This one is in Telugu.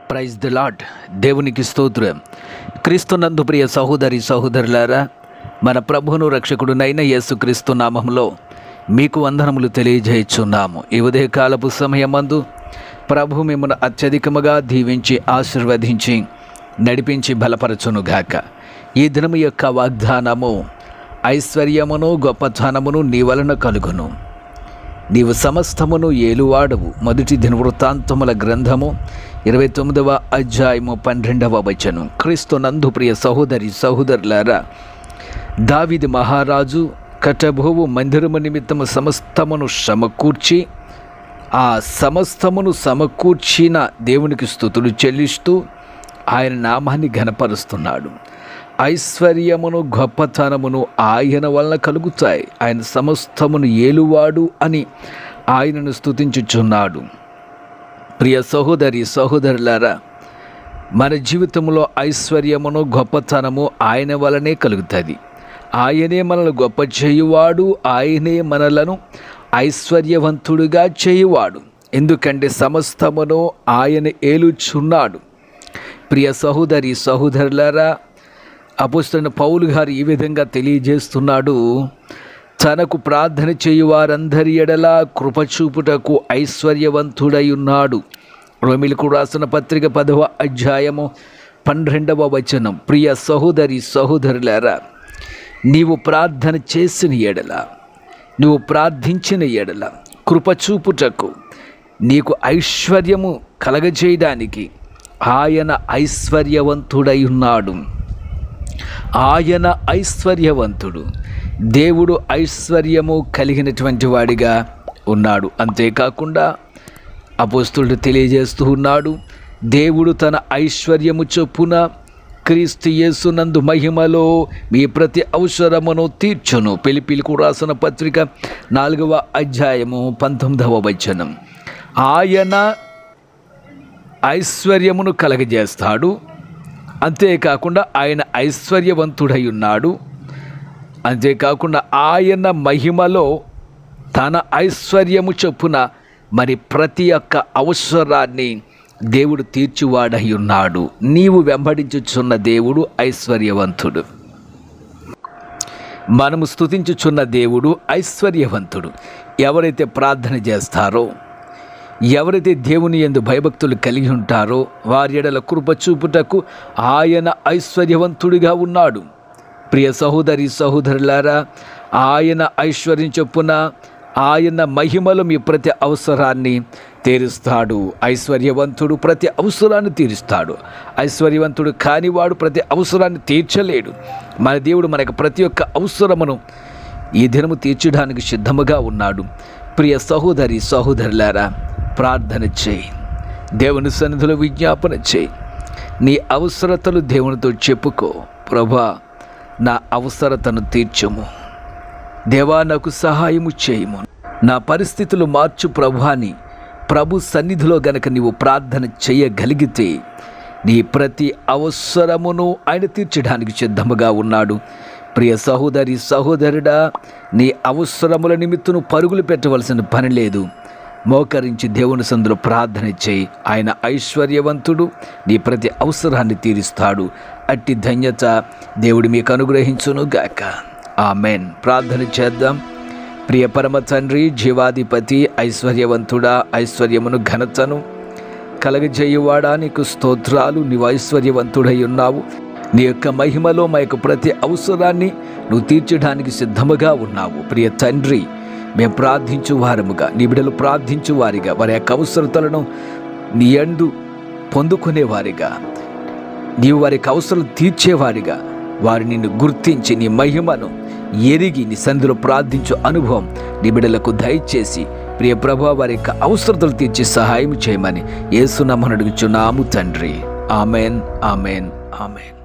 Praise the lord. దేవునికి స్తోత్రం. క్రీస్తునందు ప్రియ సహోదరి సహోదరులారా, మన ప్రభువును రక్షకుడునైన యేసుక్రీస్తు నామములో మీకు వందనములు తెలియజేయుచున్నాము. ఈ ఉదయకాలపు సమయమందు ప్రభు మిమ్మల్ని అత్యధికముగా దీవించి ఆశీర్వదించి నడిపించి బలపరచునుగాక. ఈ దినము యొక్క వాగ్దానము, ఐశ్వర్యమును గొప్పతనమును నీ వలన కలుగును, నీవు సమస్తమును ఏలువాడవు. మొదటి దినవృత్తాంతముల గ్రంథము 29వ అధ్యాయము 12వ వచనం. క్రీస్తునందు ప్రియ సహోదరి సహోదరులారా, దావీదు మహారాజు కట్టబోవు మందిరము నిమిత్తము సమస్తమును సమకూర్చి, ఆ సమస్తమును సమకూర్చిన దేవునికి స్తుతులు చెల్లిస్తూ ఆయన నామాన్ని ఘనపరుస్తున్నాడు. ఐశ్వర్యమును గొప్పతనమును ఆయన వలన కలుగుతాయి. ఆయన సమస్తమును ఏలువాడు అని ఆయనను స్తుతించుచున్నాడు. ప్రియ సహోదరి సహోదరులారా, మన జీవితంలో ఐశ్వర్యమును గొప్పతనము ఆయన వలనే కలుగుతుంది. ఆయనే మనల్ని గొప్ప చేయువాడు, ఆయనే మనలను ఐశ్వర్యవంతుడిగా చేయువాడు. ఎందుకంటే సమస్తమును ఆయన ఏలుచున్నాడు. ప్రియ సహోదరి సహోదరులారా, అపోస్తలుడైన పౌలు గారు ఈ విధంగా తెలియజేస్తున్నాడు. తనకు ప్రార్థన చేయువారందరి ఎడల కృపచూపుటకు ఐశ్వర్యవంతుడై ఉన్నాడు. రోమీయులకు రాసిన పత్రిక 10వ అధ్యాయము 12వ వచనం. ప్రియ సహోదరి సహోదరులారా, నీవు ప్రార్థన చేసిన ఎడల, నువ్వు ప్రార్థించిన ఎడల కృపచూపుటకు, నీకు ఐశ్వర్యము కలగజేయడానికి ఆయన ఐశ్వర్యవంతుడై ఉన్నాడు. ఆయన ఐశ్వర్యవంతుడు. దేవుడు ఐశ్వర్యము కలిగినటువంటి వాడిగా ఉన్నాడు. అంతేకాకుండా అపోస్తలుడు తెలియజేస్తూ ఉన్నాడు, దేవుడు తన ఐశ్వర్యము చొప్పున క్రీస్తు యేసునందు మహిమలో మీ ప్రతి అవసరమును తీర్చును. ఫిలిప్పీయులకు రాసిన పత్రిక 4వ అధ్యాయము 19వ వచనం. ఆయన ఐశ్వర్యమును కలగజేస్తాడు. అంతేకాకుండా ఆయన ఐశ్వర్యవంతుడై ఉన్నాడు. అంతేకాకుండా ఆయన మహిమలో తన ఐశ్వర్యము చొప్పున మరి ప్రతి ఒక్క అవసరాన్ని దేవుడు తీర్చువాడై ఉన్నాడు. నీవు వెంబడించుచున్న దేవుడు ఐశ్వర్యవంతుడు. మనము స్తుతించుచున్న దేవుడు ఐశ్వర్యవంతుడు. ఎవరైతే ప్రార్థన చేస్తారో, ఎవరైతే దేవుని యందు భయభక్తులు కలిగి ఉంటారో వారి ఎడల కృప చూపుటకు ఆయన ఐశ్వర్యవంతుడిగా ఉన్నాడు. ప్రియ సహోదరి సహోదరులారా, ఆయన ఐశ్వర్యం చొప్పున ఆయన మహిమలో మీ ప్రతి అవసరాన్ని తీరుస్తాడు. ఐశ్వర్యవంతుడు ప్రతి అవసరాన్ని తీరుస్తాడు. ఐశ్వర్యవంతుడు కానివాడు ప్రతి అవసరాన్ని తీర్చలేడు. మన దేవుడు మనకు ప్రతి ఒక్క అవసరమును ఈ దినము తీర్చడానికి సిద్ధముగా ఉన్నాడు. ప్రియ సహోదరి సహోదరులారా, ప్రార్థన చేయి, దేవుని సన్నిధిలో విజ్ఞాపన చేయి. నీ అవసరతలు దేవునితో చెప్పుకో. ప్రభా, నా అవసరతను తీర్చుము. దేవా, నాకు సహాయము చేయము. నా పరిస్థితులు మార్చు ప్రభాని ప్రభు సన్నిధిలో గనక నీవు ప్రార్థన చేయగలిగితే నీ ప్రతి అవసరమును ఆయన తీర్చడానికి సిద్ధముగా ఉన్నాడు. ప్రియ సహోదరి సహోదరుడా, నీ అవసరముల నిమిత్తం పరుగులు పెట్టవలసిన పని లేదు. మోకరించి దేవుని సందులో ప్రార్థన చేయి. ఆయన ఐశ్వర్యవంతుడు, నీ ప్రతి అవసరాన్ని తీరుస్తాడు. అట్టి ధన్యత దేవుడు మీకు అనుగ్రహించును గాక. ఆమెన్. ప్రార్థన చేద్దాం. ప్రియ పరమ తండ్రి, జీవాధిపతి, ఐశ్వర్యవంతుడా, ఐశ్వర్యమును ఘనతను కలగజేయువాడా, నీకు స్తోత్రాలు. నీవు ఐశ్వర్యవంతుడై ఉన్నావు. నీ యొక్క మహిమలో మా యొక్క ప్రతి అవసరాన్ని నువ్వు తీర్చడానికి సిద్ధముగా ఉన్నావు. ప్రియ తండ్రి, మేము ప్రార్థించు వారముగా, నీ బిడ్డలు ప్రార్థించు వారిగా, వారి యొక్క అవసరతలను నీ యందు పొందుకునేవారిగా, నీవు వారికి అవసరం తీర్చేవారిగా, వారు నిన్ను గుర్తించి నీ మహిమను ఎరిగి నీ సన్నిధిలో ప్రార్థించు అనుభవం నీ బిడ్డలకు దయచేసి ప్రియ ప్రభువా, వారి యొక్క అవసరతలు తీర్చి సహాయం చేయమని యేసు నామమున అడుగుచున్నాము తండ్రి. Amen, amen, amen.